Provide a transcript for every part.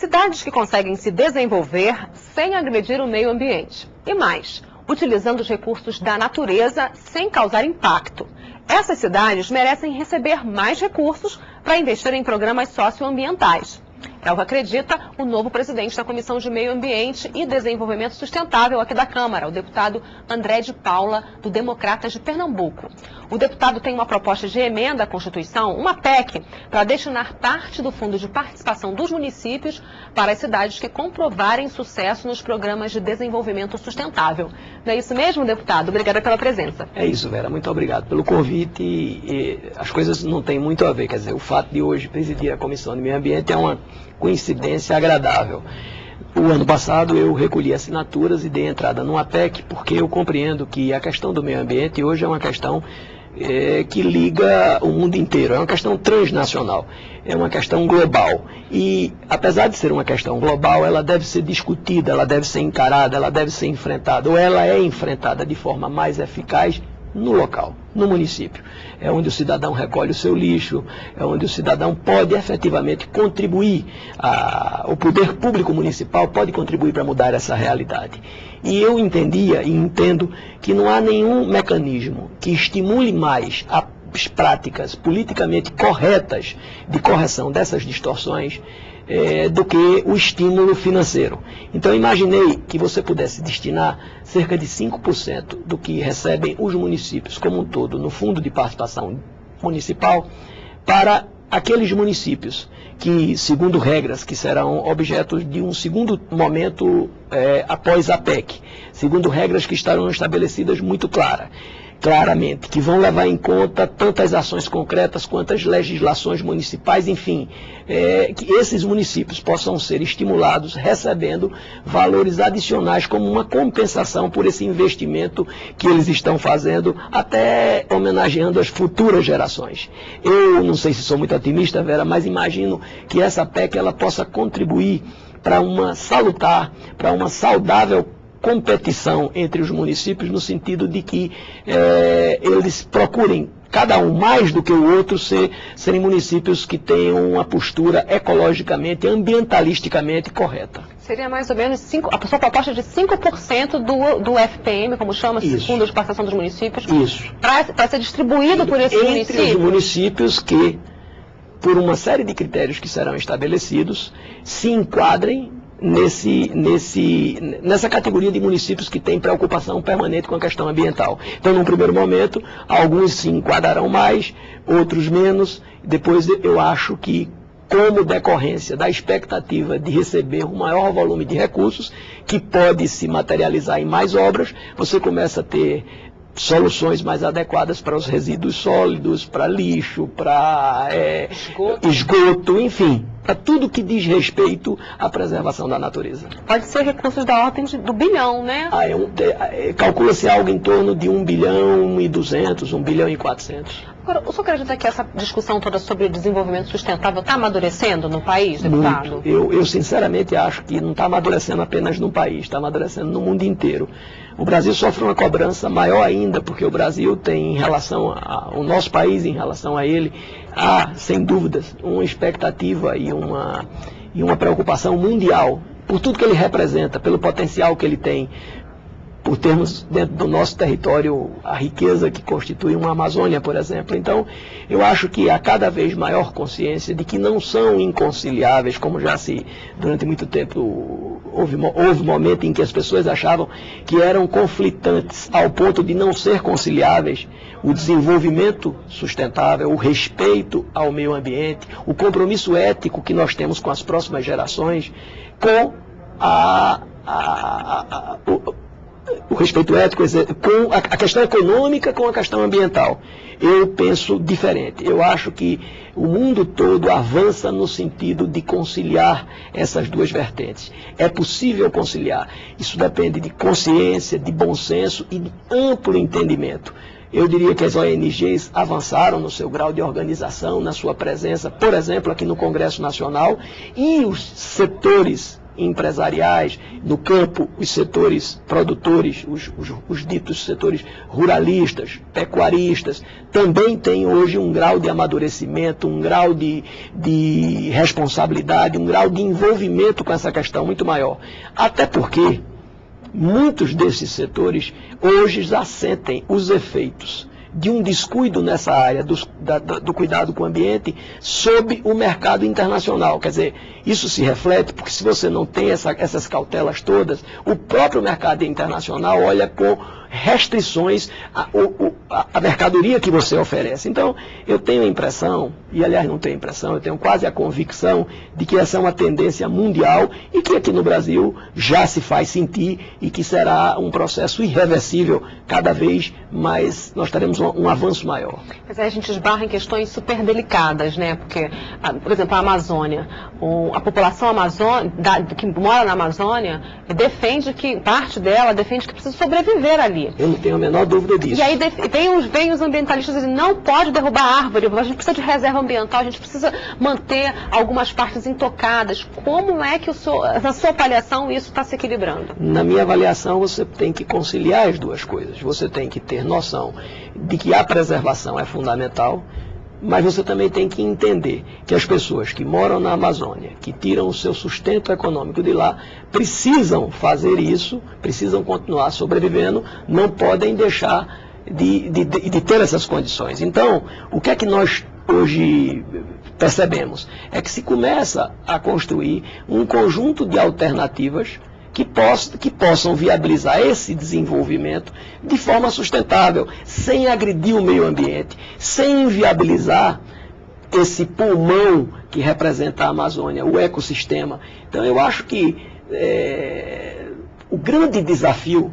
Cidades que conseguem se desenvolver sem agredir o meio ambiente. E mais, utilizando os recursos da natureza sem causar impacto. Essas cidades merecem receber mais recursos para investir em programas socioambientais. É o que acredita o novo presidente da Comissão de Meio Ambiente e Desenvolvimento Sustentável aqui da Câmara, o deputado André de Paula, do Democratas de Pernambuco. O deputado tem uma proposta de emenda à Constituição, uma PEC, para destinar parte do Fundo de Participação dos municípios para as cidades que comprovarem sucesso nos programas de desenvolvimento sustentável. Não é isso mesmo, deputado? Obrigada pela presença. É isso, Vera. Muito obrigado pelo convite. As coisas não têm muito a ver. Quer dizer, o fato de hoje presidir a Comissão de Meio Ambiente é uma coincidência agradável. O ano passado eu recolhi assinaturas e dei entrada numa PEC porque eu compreendo que a questão do meio ambiente hoje é uma questão que liga o mundo inteiro, é uma questão transnacional, é uma questão global. E apesar de ser uma questão global, ela deve ser discutida, ela deve ser encarada, ela deve ser enfrentada, ou ela é enfrentada de forma mais eficaz no local, no município. É onde o cidadão recolhe o seu lixo, é onde o cidadão pode efetivamente contribuir, o poder público municipal pode contribuir para mudar essa realidade. E eu entendia e entendo que não há nenhum mecanismo que estimule mais as práticas politicamente corretas de correção dessas distorções do que o estímulo financeiro. Então imaginei que você pudesse destinar cerca de 5% do que recebem os municípios como um todo no Fundo de Participação Municipal para aqueles municípios que, segundo regras que serão objetos de um segundo momento após a PEC, segundo regras que estarão estabelecidas muito claramente, que vão levar em conta tantas ações concretas quanto as legislações municipais, enfim, que esses municípios possam ser estimulados recebendo valores adicionais como uma compensação por esse investimento que eles estão fazendo, até homenageando as futuras gerações. Eu não sei se sou muito otimista, Vera, mas imagino que essa PEC ela possa contribuir para uma salutar, para uma saudável competição entre os municípios, no sentido de que eles procurem, cada um mais do que o outro, serem municípios que tenham uma postura ecologicamente, ambientalisticamente correta. Seria mais ou menos a sua proposta de 5% do FPM, como chama, Fundo de Participação dos Municípios, para ser distribuído por esses municípios? Entre os municípios que, por uma série de critérios que serão estabelecidos, se enquadrem nessa categoria de municípios que têm preocupação permanente com a questão ambiental. Então, num primeiro momento, alguns se enquadrarão mais, outros menos. Depois, eu acho que, como decorrência da expectativa de receber um maior volume de recursos, que pode se materializar em mais obras, você começa a ter soluções mais adequadas para os resíduos sólidos, para lixo, para esgoto, enfim, para tudo que diz respeito à preservação da natureza. Pode ser recursos da ordem do bilhão, né? Calcula-se algo em torno de 1 bilhão e 200, 1 bilhão e 400. Agora, o senhor acredita que essa discussão toda sobre desenvolvimento sustentável está amadurecendo no país, deputado? Muito. Eu sinceramente acho que não está amadurecendo apenas no país, está amadurecendo no mundo inteiro. O Brasil sofre uma cobrança maior ainda, porque o Brasil tem, em relação ao nosso país, em relação a ele, há, sem dúvidas, uma expectativa e uma preocupação mundial por tudo que ele representa, pelo potencial que ele tem, por termos dentro do nosso território a riqueza que constitui uma Amazônia, por exemplo. Então, eu acho que há cada vez maior consciência de que não são inconciliáveis, como durante muito tempo, houve momento em que as pessoas achavam que eram conflitantes, ao ponto de não ser conciliáveis o desenvolvimento sustentável, o respeito ao meio ambiente, o compromisso ético que nós temos com as próximas gerações, com o respeito ético, com a questão econômica, com a questão ambiental. Eu penso diferente. Eu acho que o mundo todo avança no sentido de conciliar essas duas vertentes. É possível conciliar. Isso depende de consciência, de bom senso e de amplo entendimento. Eu diria que as ONGs avançaram no seu grau de organização, na sua presença, por exemplo, aqui no Congresso Nacional, e os setores empresariais, no campo, os setores produtores, os ditos setores ruralistas, pecuaristas, também têm hoje um grau de amadurecimento, um grau de responsabilidade, um grau de envolvimento com essa questão muito maior. Até porque muitos desses setores hoje já sentem os efeitos de um descuido nessa área do cuidado com o ambiente sob o mercado internacional. Quer dizer, isso se reflete porque se você não tem essas cautelas todas, o próprio mercado internacional olha com restrições à mercadoria que você oferece. Então, eu tenho a impressão, e aliás não tenho a impressão, eu tenho quase a convicção de que essa é uma tendência mundial e que aqui no Brasil já se faz sentir e que será um processo irreversível, cada vez mais nós teremos um avanço maior. Mas aí a gente esbarra em questões super delicadas, né? Porque, por exemplo, a Amazônia, a população que mora na Amazônia defende que, parte dela defende que precisa sobreviver ali. Eu não tenho a menor dúvida disso. E aí vem os ambientalistas dizendo, não pode derrubar árvore, a gente precisa de reserva ambiental, a gente precisa manter algumas partes intocadas. Como é que, na sua avaliação, isso está se equilibrando? Na minha avaliação, você tem que conciliar as duas coisas. Você tem que ter noção de que a preservação é fundamental, mas você também tem que entender que as pessoas que moram na Amazônia, que tiram o seu sustento econômico de lá, precisam fazer isso, precisam continuar sobrevivendo, não podem deixar de ter essas condições. Então, o que é que nós hoje percebemos? É que se começa a construir um conjunto de alternativas que possam viabilizar esse desenvolvimento de forma sustentável, sem agredir o meio ambiente, sem inviabilizar esse pulmão que representa a Amazônia, o ecossistema. Então eu acho que o grande desafio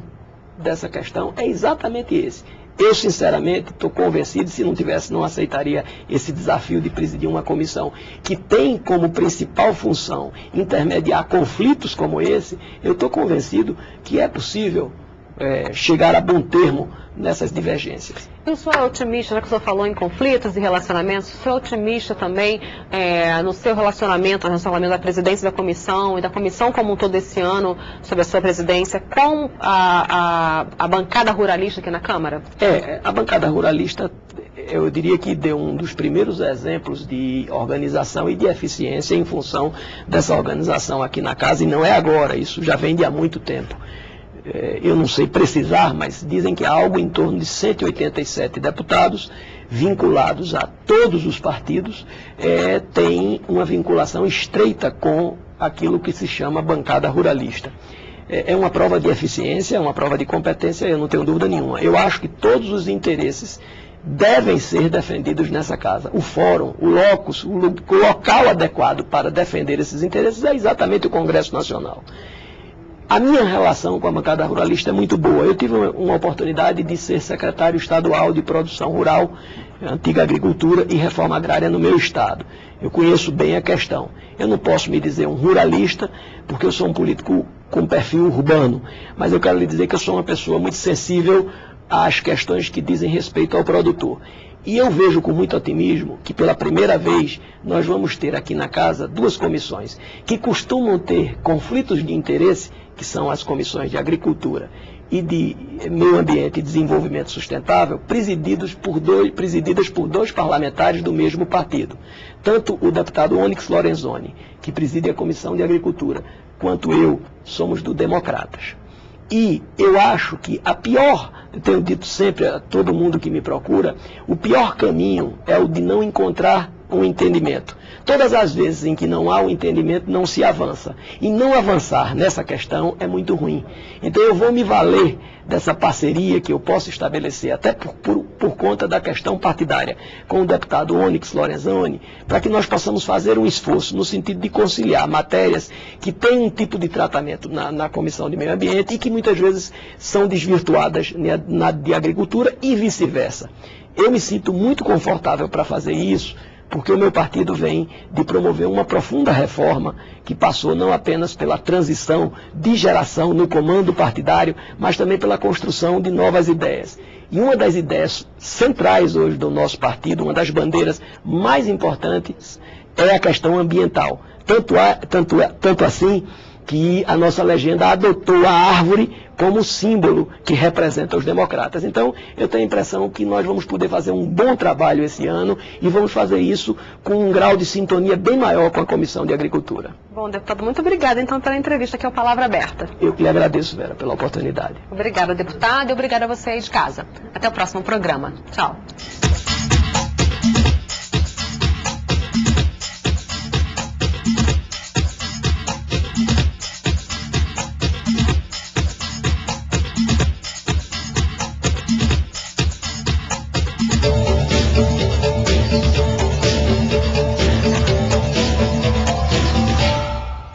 dessa questão é exatamente esse. Eu, sinceramente, estou convencido, se não tivesse, não aceitaria esse desafio de presidir uma comissão que tem como principal função intermediar conflitos como esse. Eu estou convencido que é possível chegar a bom termo nessas divergências. Eu sou otimista, já que o senhor falou em conflitos e relacionamentos, sou otimista também no seu relacionamento da presidência da comissão e da comissão como um todo esse ano, sobre a sua presidência, com a bancada ruralista aqui na Câmara? A bancada ruralista, eu diria que deu um dos primeiros exemplos de organização e de eficiência em função dessa organização aqui na casa, e não é agora, isso já vem de há muito tempo. Eu não sei precisar, mas dizem que há algo em torno de 187 deputados vinculados a todos os partidos, têm uma vinculação estreita com aquilo que se chama bancada ruralista. É uma prova de eficiência, é uma prova de competência, eu não tenho dúvida nenhuma. Eu acho que todos os interesses devem ser defendidos nessa casa. O fórum, o locus, o local adequado para defender esses interesses é exatamente o Congresso Nacional. A minha relação com a bancada ruralista é muito boa. Eu tive uma oportunidade de ser secretário estadual de produção rural, antiga agricultura e reforma agrária no meu estado. Eu conheço bem a questão. Eu não posso me dizer um ruralista, porque eu sou um político com perfil urbano, mas eu quero lhe dizer que eu sou uma pessoa muito sensível às questões que dizem respeito ao produtor. E eu vejo com muito otimismo que pela primeira vez nós vamos ter aqui na casa duas comissões que costumam ter conflitos de interesse, que são as comissões de agricultura e de meio ambiente e desenvolvimento sustentável, presididas por dois parlamentares do mesmo partido. Tanto o deputado Onyx Lorenzoni, que preside a Comissão de Agricultura, quanto eu, somos do Democratas. E eu acho que eu tenho dito sempre a todo mundo que me procura, o pior caminho é o de não encontrar um entendimento. Todas as vezes em que não há um entendimento, não se avança. E não avançar nessa questão é muito ruim. Então eu vou me valer dessa parceria que eu posso estabelecer, até por conta da questão partidária, com o deputado Onyx Lorenzoni, para que nós possamos fazer um esforço no sentido de conciliar matérias que têm um tipo de tratamento na Comissão de Meio Ambiente e que muitas vezes são desvirtuadas na de agricultura e vice-versa. Eu me sinto muito confortável para fazer isso, porque o meu partido vem de promover uma profunda reforma que passou não apenas pela transição de geração no comando partidário, mas também pela construção de novas ideias. E uma das ideias centrais hoje do nosso partido, uma das bandeiras mais importantes, é a questão ambiental. Tanto assim que a nossa legenda adotou a árvore como símbolo que representa os democratas. Então, eu tenho a impressão que nós vamos poder fazer um bom trabalho esse ano e vamos fazer isso com um grau de sintonia bem maior com a Comissão de Agricultura. Bom, deputado, muito obrigada, então, pela entrevista aqui ao Palavra Aberta. Eu que lhe agradeço, Vera, pela oportunidade. Obrigada, deputado, e obrigada a você aí de casa. Até o próximo programa. Tchau.